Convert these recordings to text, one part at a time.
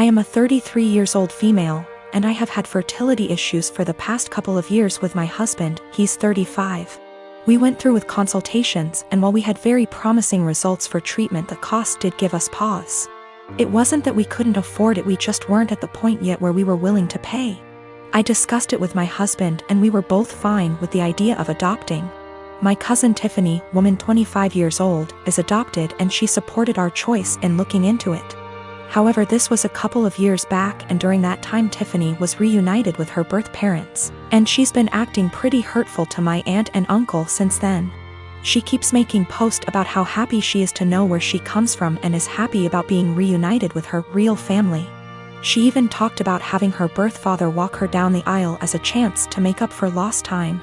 I am a 33 years old female, and I have had fertility issues for the past couple of years with my husband. He's 35. We went through with consultations, and while we had very promising results for treatment, the cost did give us pause. It wasn't that we couldn't afford it, we just weren't at the point yet where we were willing to pay. I discussed it with my husband, and we were both fine with the idea of adopting. My cousin Tiffany, woman 25 years old, is adopted, and she supported our choice in looking into it. However, this was a couple of years back, and during that time Tiffany was reunited with her birth parents, and she's been acting pretty hurtful to my aunt and uncle since then. She keeps making posts about how happy she is to know where she comes from and is happy about being reunited with her real family. She even talked about having her birth father walk her down the aisle as a chance to make up for lost time.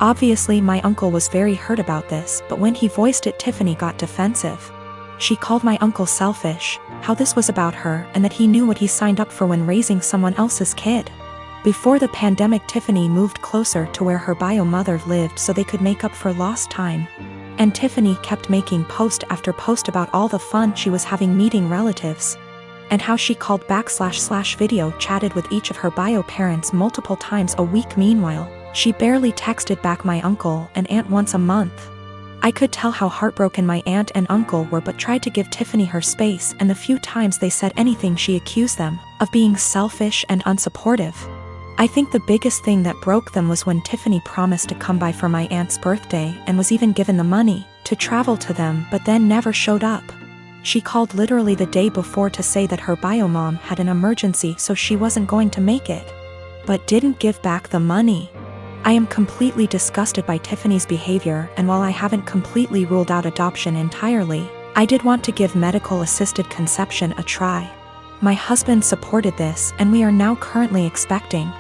Obviously, my uncle was very hurt about this, but when he voiced it, Tiffany got defensive. She called my uncle selfish, how this was about her, and that he knew what he signed up for when raising someone else's kid. Before the pandemic, Tiffany moved closer to where her bio mother lived so they could make up for lost time. And Tiffany kept making post after post about all the fun she was having meeting relatives, and how she called back / video chatted with each of her bio parents multiple times a week. Meanwhile, she barely texted back my uncle and aunt once a month. I could tell how heartbroken my aunt and uncle were, but tried to give Tiffany her space, and the few times they said anything she accused them of being selfish and unsupportive. I think the biggest thing that broke them was when Tiffany promised to come by for my aunt's birthday and was even given the money to travel to them, but then never showed up. She called literally the day before to say that her bio mom had an emergency, so she wasn't going to make it, but didn't give back the money. I am completely disgusted by Tiffany's behavior, and while I haven't completely ruled out adoption entirely, I did want to give medical-assisted conception a try. My husband supported this, and we are now currently expecting.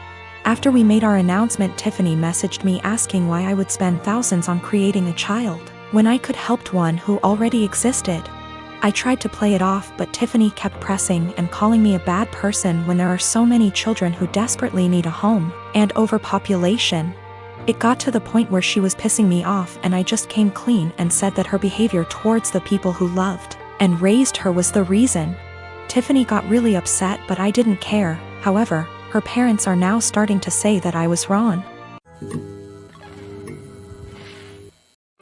After we made our announcement, Tiffany messaged me asking why I would spend thousands on creating a child when I could help one who already existed. I tried to play it off, but Tiffany kept pressing and calling me a bad person when there are so many children who desperately need a home, and overpopulation. It got to the point where she was pissing me off, and I just came clean and said that her behavior towards the people who loved and raised her was the reason. Tiffany got really upset, but I didn't care. However, her parents are now starting to say that I was wrong.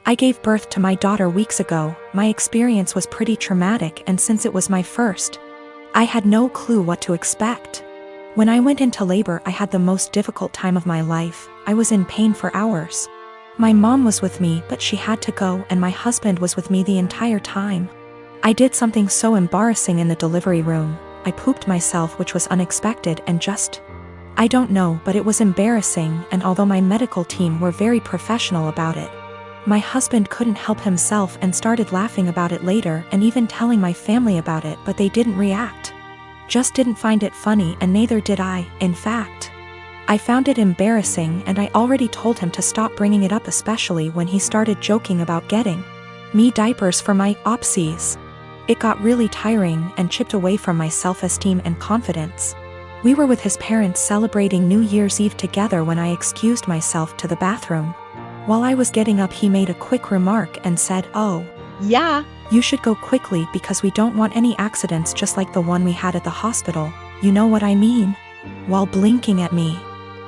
I gave birth to my daughter weeks ago. My experience was pretty traumatic, and since it was my first, I had no clue what to expect. When I went into labor, I had the most difficult time of my life. I was in pain for hours. My mom was with me, but she had to go, and my husband was with me the entire time. I did something so embarrassing in the delivery room. I pooped myself, which was unexpected and I don't know, but it was embarrassing, and although my medical team were very professional about it, my husband couldn't help himself and started laughing about it later and even telling my family about it, but they didn't react. Just didn't find it funny, and neither did I. In fact, I found it embarrassing, and I already told him to stop bringing it up, especially when he started joking about getting me diapers for my opsies. It got really tiring and chipped away from my self-esteem and confidence. We were with his parents celebrating New Year's Eve together when I excused myself to the bathroom. While I was getting up, he made a quick remark and said, "Oh, yeah, you should go quickly because we don't want any accidents just like the one we had at the hospital. You know what I mean?" While blinking at me.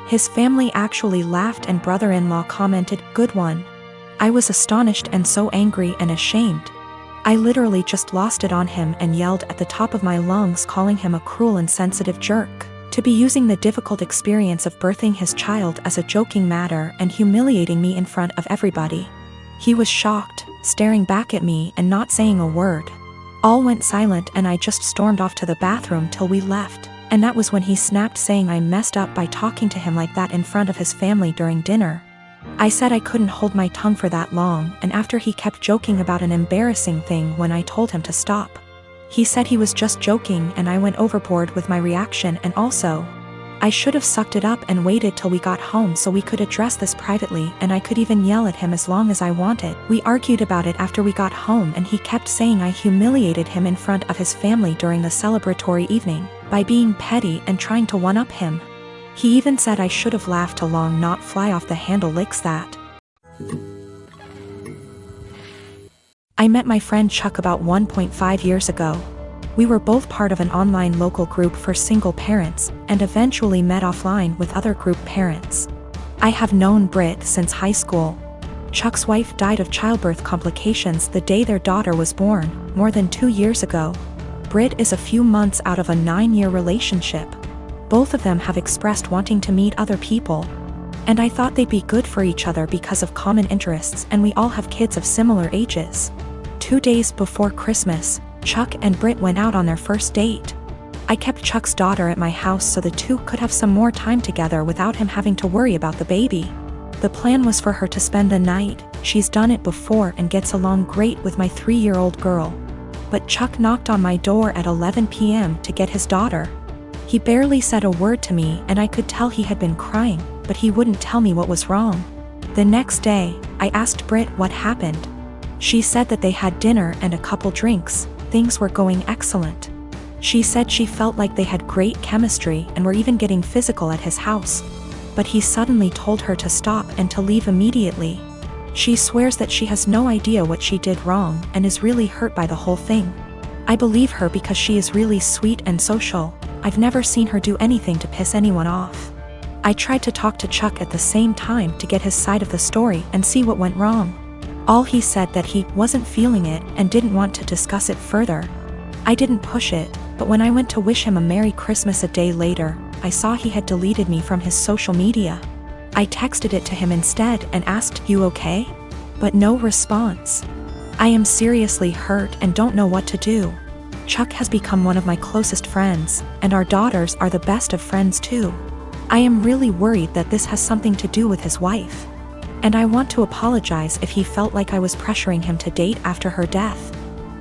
His family actually laughed, and brother-in-law commented, "Good one." I was astonished and so angry and ashamed. I literally just lost it on him and yelled at the top of my lungs, calling him a cruel and insensitive jerk, to be using the difficult experience of birthing his child as a joking matter and humiliating me in front of everybody. He was shocked, staring back at me and not saying a word. All went silent, and I just stormed off to the bathroom till we left, and that was when he snapped, saying I messed up by talking to him like that in front of his family during dinner. I said I couldn't hold my tongue for that long, and after he kept joking about an embarrassing thing when I told him to stop. He said he was just joking, and I went overboard with my reaction, and also, I should have sucked it up and waited till we got home so we could address this privately, and I could even yell at him as long as I wanted. We argued about it after we got home, and he kept saying I humiliated him in front of his family during the celebratory evening by being petty and trying to one-up him. He even said I should have laughed along, not fly off the handle licks that. I met my friend Chuck about 1.5 years ago. We were both part of an online local group for single parents and eventually met offline with other group parents. I have known Britt since high school. Chuck's wife died of childbirth complications the day their daughter was born, more than 2 years ago. Britt is a few months out of a 9-year relationship. Both of them have expressed wanting to meet other people. And I thought they'd be good for each other because of common interests, and we all have kids of similar ages. 2 days before Christmas, Chuck and Britt went out on their first date. I kept Chuck's daughter at my house so the two could have some more time together without him having to worry about the baby. The plan was for her to spend the night. She's done it before and gets along great with my 3-year-old girl. But Chuck knocked on my door at 11 p.m. to get his daughter. He barely said a word to me and I could tell he had been crying, but he wouldn't tell me what was wrong. The next day, I asked Britt what happened. She said that they had dinner and a couple drinks. Things were going excellent. She said she felt like they had great chemistry and were even getting physical at his house. But he suddenly told her to stop and to leave immediately. She swears that she has no idea what she did wrong and is really hurt by the whole thing. I believe her because she is really sweet and social. I've never seen her do anything to piss anyone off. I tried to talk to Chuck at the same time to get his side of the story and see what went wrong. All he said that he wasn't feeling it and didn't want to discuss it further. I didn't push it, but when I went to wish him a Merry Christmas a day later, I saw he had deleted me from his social media. I texted it to him instead and asked, "You okay?" But no response. I am seriously hurt and don't know what to do. Chuck has become one of my closest friends, and our daughters are the best of friends too. I am really worried that this has something to do with his wife. And I want to apologize if he felt like I was pressuring him to date after her death.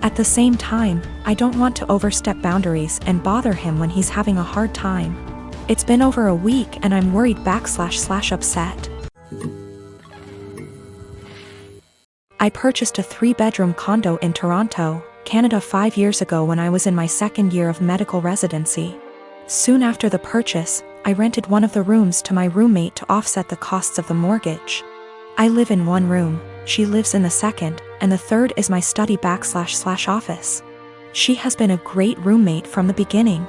At the same time, I don't want to overstep boundaries and bother him when he's having a hard time. It's been over a week and I'm worried / upset. I purchased a 3-bedroom condo in Toronto, Canada 5 years ago when I was in my 2nd year of medical residency. Soon after the purchase, I rented one of the rooms to my roommate to offset the costs of the mortgage. I live in one room, she lives in the second, and the third is my study / office. She has been a great roommate from the beginning.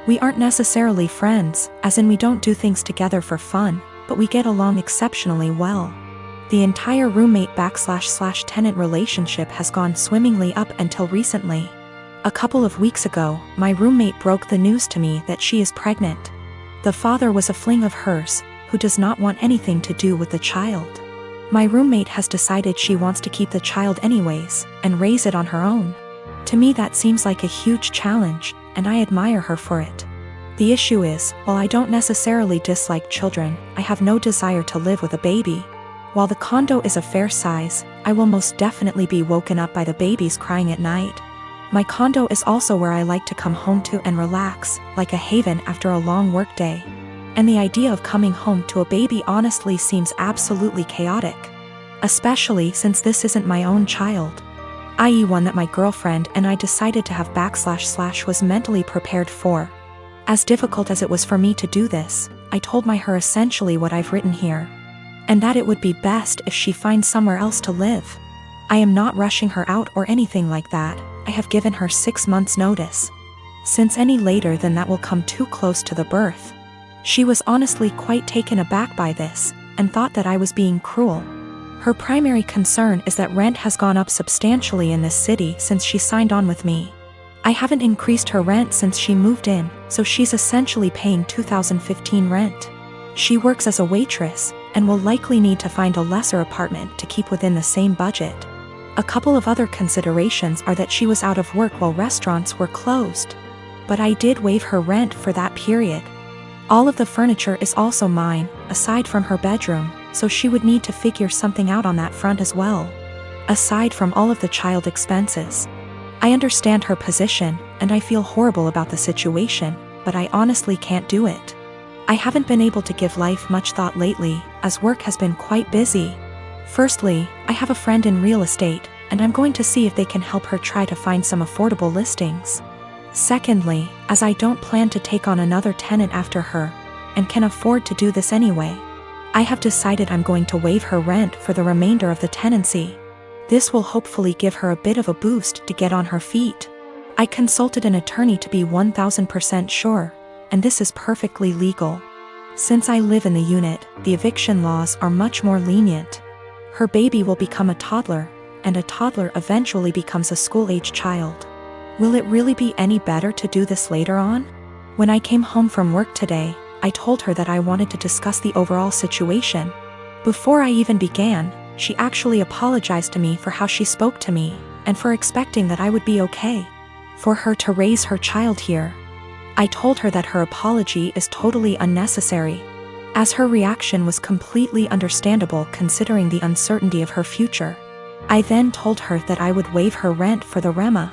We aren't necessarily friends, as in we don't do things together for fun, but we get along exceptionally well. The entire roommate / tenant relationship has gone swimmingly up until recently. A couple of weeks ago, my roommate broke the news to me that she is pregnant. The father was a fling of hers, who does not want anything to do with the child. My roommate has decided she wants to keep the child anyways, and raise it on her own. To me that seems like a huge challenge, and I admire her for it. The issue is, while I don't necessarily dislike children, I have no desire to live with a baby. While the condo is a fair size, I will most definitely be woken up by the babies crying at night. My condo is also where I like to come home to and relax, like a haven after a long workday. And the idea of coming home to a baby honestly seems absolutely chaotic. Especially since this isn't my own child. I.e. one that my girlfriend and I decided to have / was mentally prepared for. As difficult as it was for me to do this, I told her essentially what I've written here. And that it would be best if she finds somewhere else to live. I am not rushing her out or anything like that. I have given her 6 months notice. Since any later than that will come too close to the birth. She was honestly quite taken aback by this, and thought that I was being cruel. Her primary concern is that rent has gone up substantially in this city since she signed on with me. I haven't increased her rent since she moved in, so she's essentially paying 2015 rent. She works as a waitress, and will likely need to find a lesser apartment to keep within the same budget. A couple of other considerations are that she was out of work while restaurants were closed. But I did waive her rent for that period. All of the furniture is also mine, aside from her bedroom, so she would need to figure something out on that front as well. Aside from all of the child expenses. I understand her position, and I feel horrible about the situation, but I honestly can't do it. I haven't been able to give life much thought lately, as work has been quite busy. Firstly, I have a friend in real estate, and I'm going to see if they can help her try to find some affordable listings. Secondly, as I don't plan to take on another tenant after her, and can afford to do this anyway, I have decided I'm going to waive her rent for the remainder of the tenancy. This will hopefully give her a bit of a boost to get on her feet. I consulted an attorney to be 1000% sure, and this is perfectly legal. Since I live in the unit, the eviction laws are much more lenient. Her baby will become a toddler, and a toddler eventually becomes a school-age child. Will it really be any better to do this later on? When I came home from work today, I told her that I wanted to discuss the overall situation. Before I even began, she actually apologized to me for how she spoke to me, and for expecting that I would be okay for her to raise her child here. I told her that her apology is totally unnecessary, as her reaction was completely understandable considering the uncertainty of her future. I then told her that I would waive her rent for the Rema.